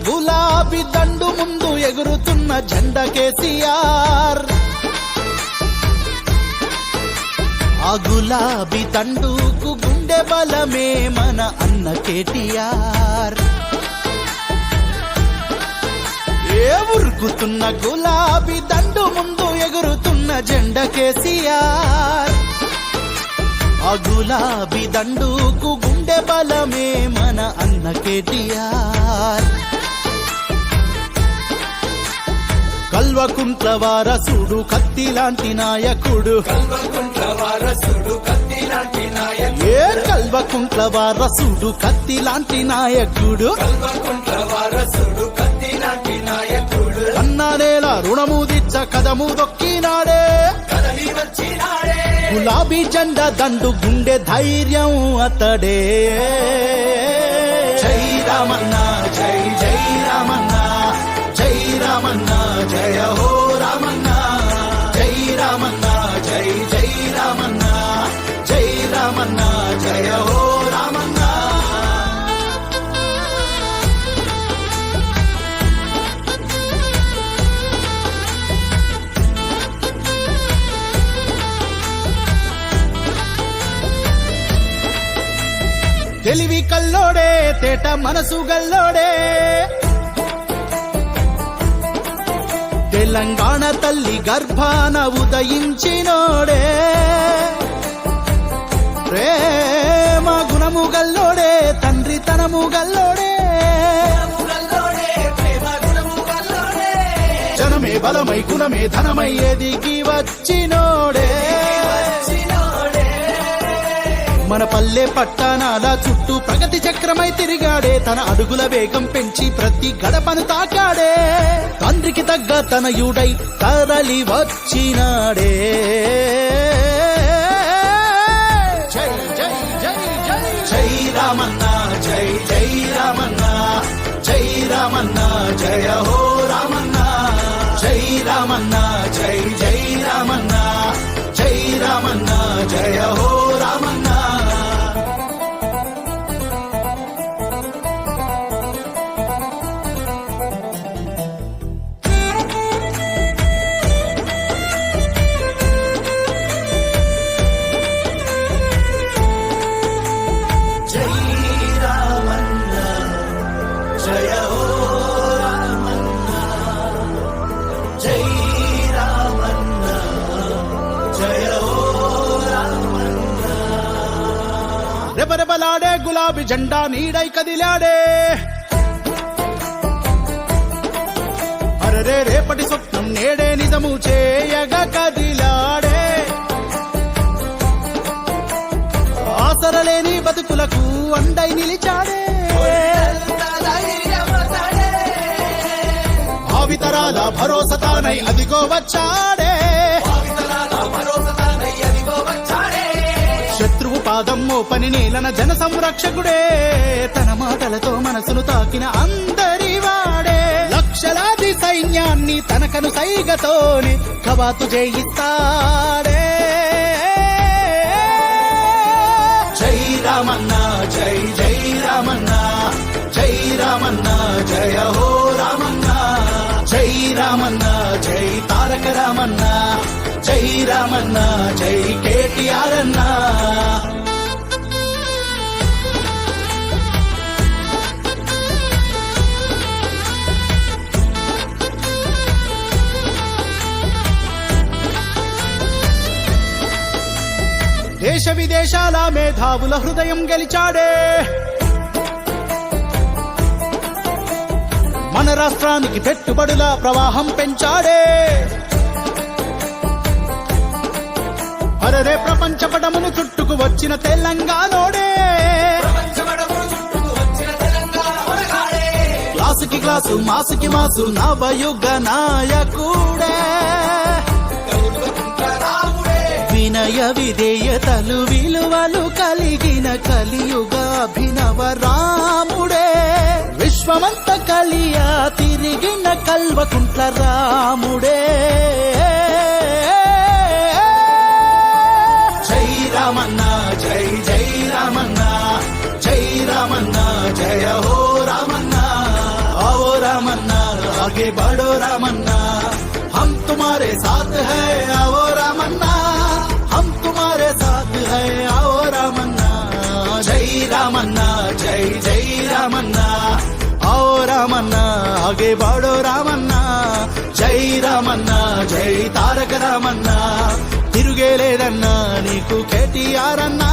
గులాబీ దండు ముందు ఎగురుతున్న జెండా కేసీఆర్. ఆ గులాబీ దండుకు గుండె బలమే మన అన్న కేటీఆర్. ఉరుకుతున్న గులాబీ దండు ముందు ఎగురుతున్న జెండా కేసీఆర్. ఆ గులాబీ దండుకు గుండె బలమే మన అన్న కేటీఆర్. కల్వకుంట్ల వారసుడు కత్తి లాంటి నాయకుడు. కల్వకుంట్ల వారసుడు కత్తి లాంటి నాయకుడు. అన్నానేల రుణము దిచ్చ కదము దొక్కినాడే. గులాబీ జెండా దండు గుండె ధైర్యం అతడే. జై రామన్న జై జై రామన్న, జై రామన్న జయ హో రామన్న, జై రామన్న జై జై రామన్న, జై రామన్న జయ హో రామన్న. తెలివి కల్లోడే తేట మనసు గల్లోడే. తెలంగాణ తల్లి గర్భాన ఉదయించినోడే. ప్రేమ గుణము గల్లోడే, తండ్రి తనము గల్లోడే. జనమే బలమై గుణమే ధనమై ఎదిగి వచ్చినోడే. మన పల్లె పట్టణాల చుట్టూ ప్రగతి చక్రమై తిరిగాడే. తన అడుగుల వేగం పెంచి ప్రతి గడపను తాకాడే. తండ్రికి తగ్గ తనయుడై తరలి వచ్చినాడే. జై జై జై జై జై రామన్న జై జై రామన్న, జై రామన్న జయ హో రామన్న, జై రామన్న జై జై రామన్న, జై రామన్న జయ హో రామన్న. రెపరెపలాడే గులాబీ జెండా నీడై కదిలాడే. అరరే రేపటి స్వప్నం నేడే నిజము చేయగా కదిలాడే. ఆసరలేని బతుకులకు అండై నిలిచాడే. భావితరాల భరోసా తానై అదిగో వచ్చాడే. శత్రువు పాదం మోపని నేలన జన సంరక్షకుడే. తన మాటలతో మనసును తాకిన అందరి వాడే. లక్షలాది సైన్యాన్ని తనకను సైగతోనే కవాతు చేయిస్తాడే. జై రామన్న జై జై రామన్న, జై రామన్న జయ హో రామన్న, జై రామన్న జై తారక రామన్న, జై రామన్న జై కేటీఆర్ అన్న. దేశ విదేశాల మేధావుల హృదయం గెలిచాడే. మన రాష్ట్రానికి పెట్టుబడుల ప్రవాహం పెంచాడే. అరరే ప్రపంచ పటమును చుట్టుకు వచ్చిన తెలంగాణోడే. క్లాసుకి క్లాసు మాసుకి మాసు నవయుగ నాయకుడే. వినయ విధేయతలు విలువలు కలిగిన కలియుగ అభినవ రాముడే. విశ్వమంత కలియా తిరిగిన కల్వకుంట్ల రాముడే. జై రామన్న జై జై రామన్న, జై రామన్న జయ హో రామన్న. ఆవో आगे बढ़ो रामन्ना, हम तुम्हारे साथ है आओ रामन्ना, हम तुम्हारे साथ है आओ रामन्ना, जय रामन्ना जय जय रामन्ना, आओ रामन्ना आगे बढ़ो रामन्ना, जय रामन्ना जय तारक रामन्ना, తిరుగేలేదన్నా నీకు కేటీఆర్ అన్నా.